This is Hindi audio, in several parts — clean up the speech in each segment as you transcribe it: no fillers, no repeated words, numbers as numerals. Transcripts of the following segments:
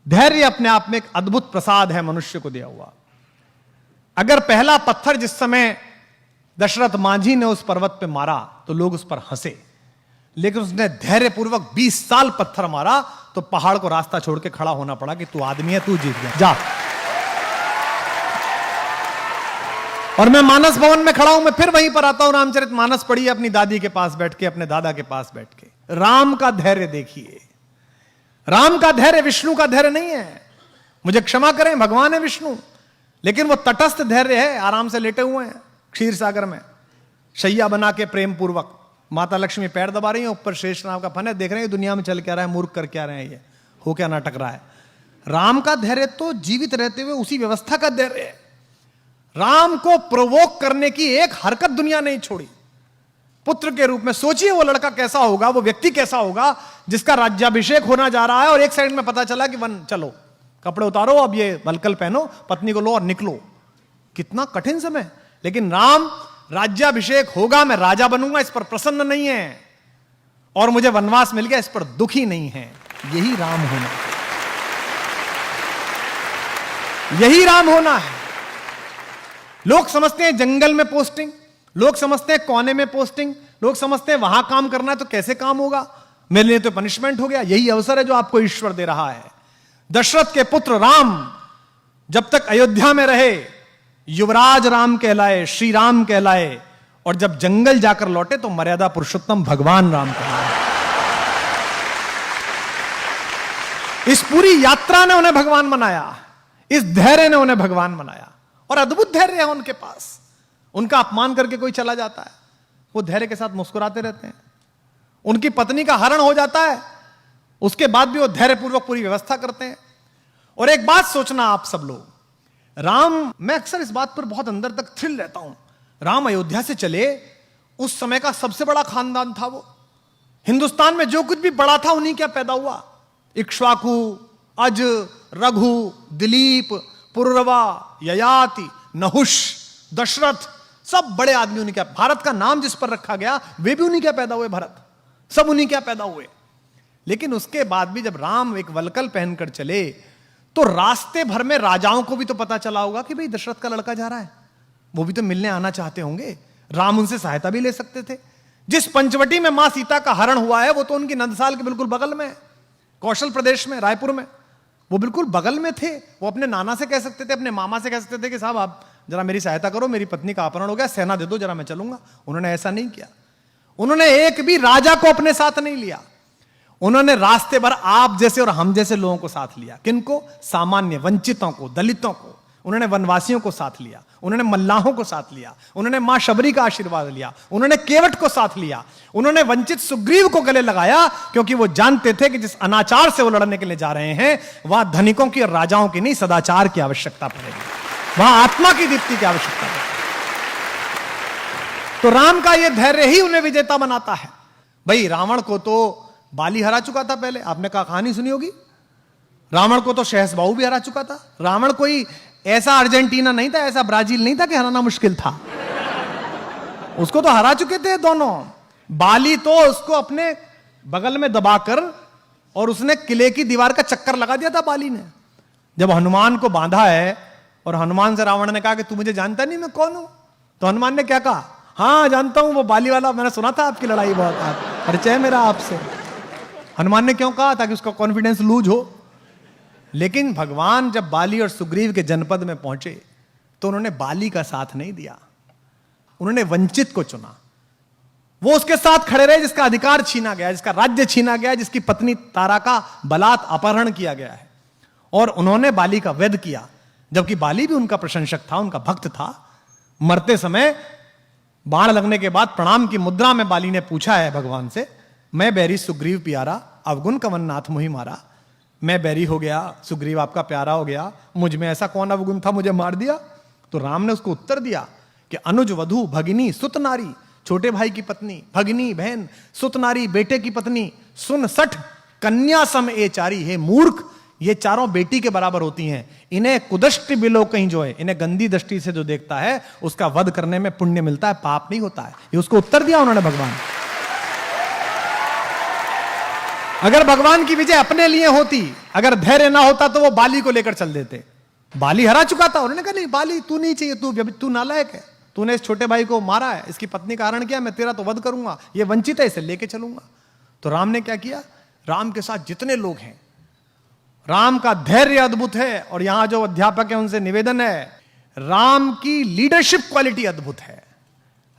धैर्य अपने आप में एक अद्भुत प्रसाद है मनुष्य को दिया हुआ। अगर पहला पत्थर जिस समय दशरथ मांझी ने उस पर्वत पे मारा तो लोग उस पर हंसे, लेकिन उसने धैर्यपूर्वक 20 साल पत्थर मारा तो पहाड़ को रास्ता छोड़ के खड़ा होना पड़ा कि तू आदमी है, तू जीत गया, जा। और मैं मानस भवन में खड़ा हूं, मैं फिर वहीं पर आता हूं, रामचरितमानस पढ़िए अपनी दादी के पास बैठ के, अपने दादा के पास बैठ के। राम का धैर्य देखिए। राम का धैर्य विष्णु का धैर्य नहीं है, मुझे क्षमा करें, भगवान है विष्णु, लेकिन वो तटस्थ धैर्य है। आराम से लेटे हुए हैं क्षीर सागर में, शैया बना के प्रेम पूर्वक, माता लक्ष्मी पैर दबा रही है, ऊपर शेष नाग का फन है, देख रहे हैं दुनिया में चल क्या रहा है, मूर्ख कर क्या रहे हैं, ये हो क्या नाटक रहा है। राम का धैर्य तो जीवित रहते हुए उसी व्यवस्था का धैर्य है। राम को प्रोवोक करने की एक हरकत दुनिया नहीं छोड़ी। पुत्र के रूप में सोचिए वो लड़का कैसा होगा, वो व्यक्ति कैसा होगा जिसका राज्याभिषेक होना जा रहा है और एक साइड में पता चला कि वन चलो कपड़े उतारो, अब ये वलकल पहनो, पत्नी को लो और निकलो। कितना कठिन समय। लेकिन राम राज्याभिषेक होगा, मैं राजा बनूंगा, इस पर प्रसन्न नहीं है, और मुझे वनवास मिल गया, इस पर दुखी नहीं है। यही राम होना, यही राम होना है। लोग समझते हैं जंगल में पोस्टिंग, लोग समझते हैं कोने में पोस्टिंग, लोग समझते हैं वहां काम करना है तो कैसे काम होगा, मेरे लिए तो पनिशमेंट हो गया। यही अवसर है जो आपको ईश्वर दे रहा है। दशरथ के पुत्र राम जब तक अयोध्या में रहे युवराज राम कहलाए, श्री राम कहलाए, और जब जंगल जाकर लौटे तो मर्यादा पुरुषोत्तम भगवान राम कहलाए। इस पूरी यात्रा ने उन्हें भगवान बनाया, इस धैर्य ने उन्हें भगवान बनाया, और अद्भुत धैर्य है उनके पास। उनका अपमान करके कोई चला जाता है, वो धैर्य के साथ मुस्कुराते रहते हैं। उनकी पत्नी का हरण हो जाता है, उसके बाद भी वो धैर्यपूर्वक पूरी व्यवस्था करते हैं। और एक बात सोचना आप सब लोग, राम, मैं अक्सर इस बात पर बहुत अंदर तक थ्रिल रहता हूं, राम अयोध्या से चले, उस समय का सबसे बड़ा खानदान था वो। हिंदुस्तान में जो कुछ भी बड़ा था उन्हीं क्या पैदा हुआ। इक्ष्वाकु, अज, रघु, दिलीप, पुरुरवा, ययाति, नहुष, दशरथ, सब बड़े आदमी उन्हीं क्या। भारत का नाम जिस पर रखा गया वे भी उन्हीं क्या पैदा हुए, भरत, सब उन्हीं क्या पैदा हुए। लेकिन उसके बाद भी जब राम एक वलकल पहनकर चले तो रास्ते भर में राजाओं को भी तो पता चला होगा कि भाई दशरथ का लड़का जा रहा है, वो भी तो मिलने आना चाहते होंगे। राम उनसे सहायता भी ले सकते थे। जिस पंचवटी में मां सीता का हरण हुआ है वो तो उनकी नंदसाल के बिल्कुल बगल में है, कौशल प्रदेश में, रायपुर में, वो बिल्कुल बगल में थे। वो अपने नाना से कह सकते थे, अपने मामा से कह सकते थे कि साहब आप जरा मेरी सहायता करो, मेरी पत्नी का अपहरण हो गया, सेना दे दो जरा, मैं चलूंगा। उन्होंने ऐसा नहीं किया। उन्होंने एक भी राजा को अपने साथ नहीं लिया। उन्होंने रास्ते भर आप जैसे और हम जैसे लोगों को साथ लिया। किनको? सामान्य वंचितों को, दलितों को। उन्होंने वनवासियों को साथ लिया, उन्होंने मल्लाहों को साथ लिया, उन्होंने मां शबरी का आशीर्वाद लिया, उन्होंने केवट को साथ लिया, उन्होंने वंचित सुग्रीव को गले लगाया, क्योंकि वो जानते थे कि जिस अनाचार से वो लड़ने के लिए जा रहे हैं वहां धनिकों की और राजाओं की नहीं, सदाचार की आवश्यकता पड़ेगी, वहां आत्मा की दीप्ति की आवश्यकता पड़ेगी। तो राम का यह धैर्य ही उन्हें विजेता बनाता है। भाई रावण को तो बाली हरा चुका था पहले, आपने कहानी सुनी होगी। रावण को तो शहसबाहु भी हरा चुका था। रावण कोई ऐसा अर्जेंटीना नहीं था, ऐसा ब्राजील नहीं था कि हराना मुश्किल था, उसको तो हरा चुके थे दोनों। बाली तो उसको अपने बगल में दबाकर और उसने किले की दीवार का चक्कर लगा दिया था बाली ने। जब हनुमान को बांधा है और हनुमान से रावण ने कहा कि तू मुझे जानता नहीं मैं कौन हूं, तो हनुमान ने क्या कहा? हाँ जानता हूं, वो बाली वाला, मैंने सुना था आपकी लड़ाई बहुत, परिचय मेरा आपसे। हनुमान ने क्यों कहा? ताकि उसका कॉन्फिडेंस लूज हो। लेकिन भगवान जब बाली और सुग्रीव के जनपद में पहुंचे तो उन्होंने बाली का साथ नहीं दिया, उन्होंने वंचित को चुना। वो उसके साथ खड़े रहे जिसका अधिकार छीना गया, जिसका राज्य छीना गया, जिसकी पत्नी तारा का बलात् अपहरण किया गया है, और उन्होंने बाली का वध किया, जबकि बाली भी उनका प्रशंसक था, उनका भक्त था। मरते समय बाण लगने के बाद प्रणाम की मुद्रा में बाली ने पूछा है भगवान से, मैं बैरी सुग्रीव प्यारा, अवगुण कवन नाथ मुहि मारा। मैं बैरी हो गया, सुग्रीव आपका प्यारा हो गया, मुझ में ऐसा कौन अवगुण था मुझे मार दिया? तो राम ने उसको उत्तर दिया कि अनुज वधु भगिनी सुत नारी, छोटे भाई की पत्नी, भगिनी बहन, सुत नारी बेटे की पत्नी, सुन सठ कन्या सम ए चारी। हे मूर्ख, ये चारों बेटी के बराबर होती हैं, इन्हें कुदृष्टि बिलो कहीं जो है, इन्हें गंदी दृष्टि से जो देखता है उसका वध करने में पुण्य मिलता है, पाप नहीं होता है। ये उसको उत्तर दिया उन्होंने भगवान। अगर भगवान की विजय अपने लिए होती, अगर धैर्य ना होता तो वो बाली को लेकर चल देते। बाली हरा चुका था, उन्होंने कहा नहीं बाली तू नहीं चाहिए, तू नालायक है, तूने इस छोटे भाई को मारा है, इसकी पत्नी का हरण किया, मैं तेरा तो वध करूंगा, ये वंचित है, इसे लेके चलूंगा। तो राम ने क्या किया, राम के साथ जितने लोग हैं, राम का धैर्य अद्भुत है। और यहां जो अध्यापक है उनसे निवेदन है, राम की लीडरशिप क्वालिटी अद्भुत है।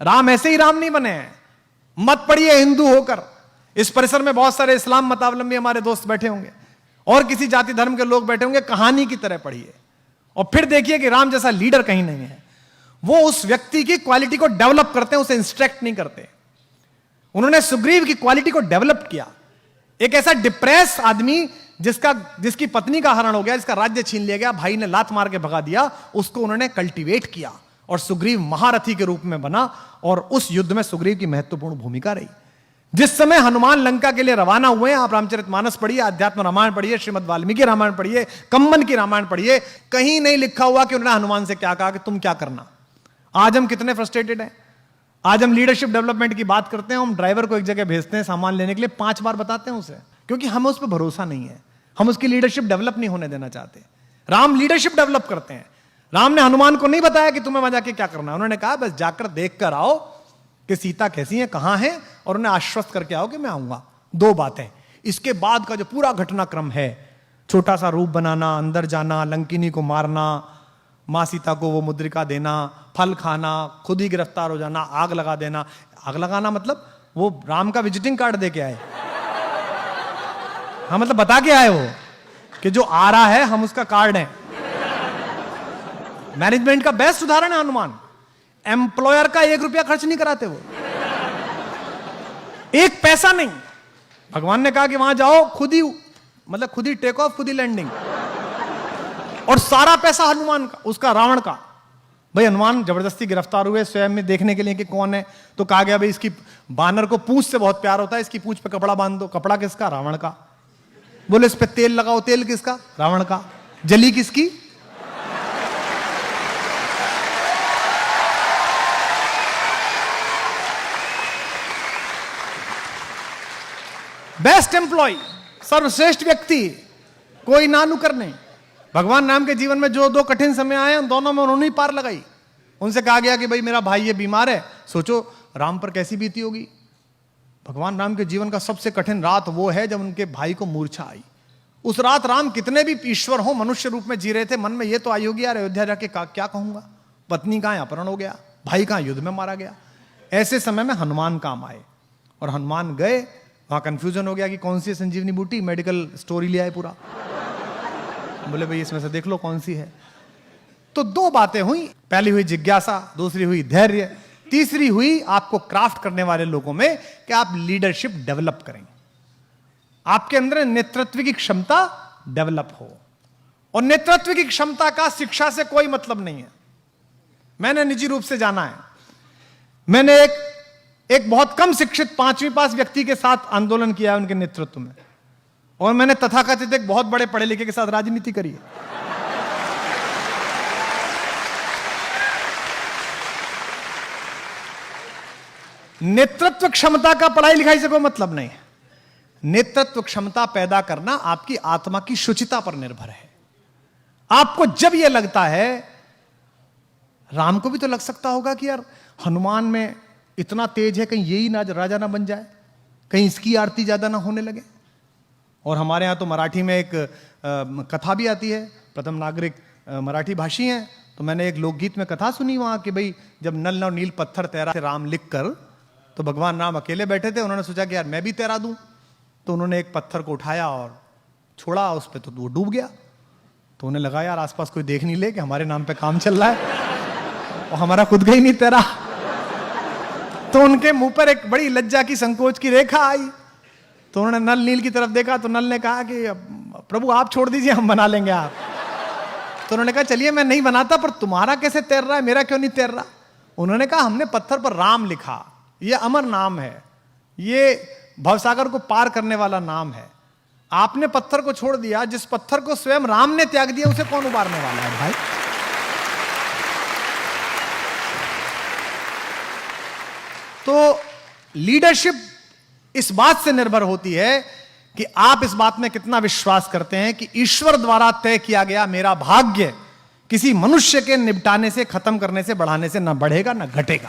राम ऐसे ही राम नहीं बने हैं। मत पढ़िए हिंदू होकर, इस परिसर में बहुत सारे इस्लाम मतावलंबी हमारे दोस्त बैठे होंगे और किसी जाति धर्म के लोग बैठे होंगे, कहानी की तरह पढ़िए और फिर देखिए कि राम जैसा लीडर कहीं नहीं है। वो उस व्यक्ति की क्वालिटी को डेवलप करते हैं, उसे इंस्ट्रक्ट नहीं करते। उन्होंने सुग्रीव की क्वालिटी को डेवलप किया। एक ऐसा डिप्रेस आदमी जिसकी पत्नी का हरण हो गया, जिसका राज्य छीन लिया गया, भाई ने लात मार के भगा दिया, उसको उन्होंने कल्टीवेट किया और सुग्रीव महारथी के रूप में बना। और उस युद्ध में सुग्रीव की महत्वपूर्ण भूमिका रही। जिस समय हनुमान लंका के लिए रवाना हुए हैं, आप रामचरितमानस पढ़िए, अध्यात्म रामायण पढ़िए, श्रीमद् वाल्मीकि रामायण पढ़िए, कम्मन की रामायण पढ़िए, कहीं नहीं लिखा हुआ कि उन्होंने हनुमान से क्या कहा कि तुम क्या करना। आज हम कितने फ्रस्ट्रेटेड हैं। आज हम लीडरशिप डेवलपमेंट की बात करते हैं, हम ड्राइवर को एक जगह भेजते हैं सामान लेने के लिए, 5 बार बताते हैं उसे, क्योंकि हमें उस पर भरोसा नहीं है, हम उसकी लीडरशिप डेवलप नहीं होने देना चाहते। राम लीडरशिप डेवलप करते हैं। राम ने हनुमान को नहीं बताया कि तुम्हें वहां जाके क्या करना है, उन्होंने कहा बस जाकर देख कर आओ कि सीता कैसी है, कहां है, और उन्हें आश्वस्त करके आओ कि मैं आऊंगा। 2 बातें। इसके बाद का जो पूरा घटनाक्रम है, छोटा सा रूप बनाना, अंदर जाना, लंकिनी को मारना, मां सीता को वो मुद्रिका देना, फल खाना, खुद ही गिरफ्तार हो जाना, आग लगा देना। आग लगाना मतलब वो राम का विजिटिंग कार्ड दे के आए। हाँ, मतलब बता के आए वो कि जो आ रहा है हम उसका कार्ड है। मैनेजमेंट का बेस्ट उदाहरण है हनुमान। एम्प्लॉयर का 1 रुपया खर्च नहीं कराते वो, 1 पैसा नहीं। भगवान ने कहा कि वहां जाओ, खुद ही टेक ऑफ, खुद ही लैंडिंग, और सारा पैसा हनुमान का, उसका रावण का। भाई हनुमान जबरदस्ती गिरफ्तार हुए स्वयं में देखने के लिए कि कौन है, तो कहा गया भाई इसकी बानर को पूंछ से बहुत प्यार होता है, इसकी पूंछ पे कपड़ा बांध दो। कपड़ा किसका? रावण का। बोले इस पे तेल लगाओ, तेल किसका? रावण का। जली किसकी? बेस्ट एम्प्लॉय, सर्वश्रेष्ठ व्यक्ति, कोई ना नुकर नहीं। भगवान राम के जीवन में जो 2 कठिन समय आए, उन दोनों में उन्होंने ही पार लगाई। उनसे कहा गया कि भाई मेरा भाई ये बीमार है, सोचो राम पर कैसी बीती होगी। भगवान राम के जीवन का सबसे कठिन रात वो है जब उनके भाई को मूर्छा आई। उस रात राम कितने भी ईश्वर हो, मनुष्य रूप में जी रहे थे, मन में ये तो आई होगी यार अयोध्या जाके क्या कहूंगा, पत्नी कहां अपहरण हो गया, भाई कहां युद्ध में मारा गया। ऐसे समय में हनुमान काम आए और हनुमान गए, वहां कंफ्यूजन हो गया कि कौन सी संजीवनी बूटी, मेडिकल स्टोरी ले आए पूरा। बोले भाई इसमें से देख लो कौन सी है। तो 2 बातें हुई, पहली हुई जिज्ञासा, दूसरी हुई धैर्य, तीसरी हुई आपको क्राफ्ट करने वाले लोगों में कि आप लीडरशिप डेवलप करें, आपके अंदर नेतृत्व की क्षमता डेवलप हो। और नेतृत्व की क्षमता का शिक्षा से कोई मतलब नहीं है। मैंने निजी रूप से जाना है, मैंने एक बहुत कम शिक्षित 5वीं पास व्यक्ति के साथ आंदोलन किया है उनके नेतृत्व में, और मैंने तथाकथित एक बहुत बड़े पढ़े लिखे के साथ राजनीति करी है। नेतृत्व क्षमता का पढ़ाई लिखाई से कोई मतलब नहीं है। नेतृत्व क्षमता पैदा करना आपकी आत्मा की शुचिता पर निर्भर है। आपको जब यह लगता है, राम को भी तो लग सकता होगा कि यार हनुमान में इतना तेज है, कहीं यही ना राजा ना बन जाए, कहीं इसकी आरती ज्यादा ना होने लगे। और हमारे यहाँ तो मराठी में एक कथा भी आती है, प्रथम नागरिक मराठी भाषी हैं, तो मैंने एक लोकगीत में कथा सुनी वहाँ कि भाई जब नल और नील पत्थर तैरा राम लिख कर, तो भगवान राम अकेले बैठे थे, उन्होंने सोचा कि यार मैं भी तैरा दूं, तो उन्होंने एक पत्थर को उठाया और छोड़ा उस पर, तो वो डूब गया। तो उन्हें लगा यार आसपास कोई देख नहीं ले कि हमारे नाम पे काम चल रहा है और हमारा खुद का ही नहीं तैरा। तो उनके मुंह पर एक बड़ी लज्जा की, संकोच की रेखा आई। तो उन्होंने नल नील की तरफ देखा, तो नल ने कहा कि प्रभु आप छोड़ दीजिए, हम बना लेंगे आप। तो उन्होंने कहा चलिए मैं नहीं बनाता, पर तुम्हारा कैसे तैर रहा है, मेरा क्यों नहीं तैर रहा। उन्होंने कहा हमने पत्थर पर राम लिखा, यह अमर नाम है, ये भवसागर को पार करने वाला नाम है। आपने पत्थर को छोड़ दिया, जिस पत्थर को स्वयं राम ने त्याग दिया उसे कौन उबारने वाला है भाई। तो लीडरशिप इस बात से निर्भर होती है कि आप इस बात में कितना विश्वास करते हैं कि ईश्वर द्वारा तय किया गया मेरा भाग्य किसी मनुष्य के निपटाने से, खत्म करने से, बढ़ाने से ना बढ़ेगा ना घटेगा।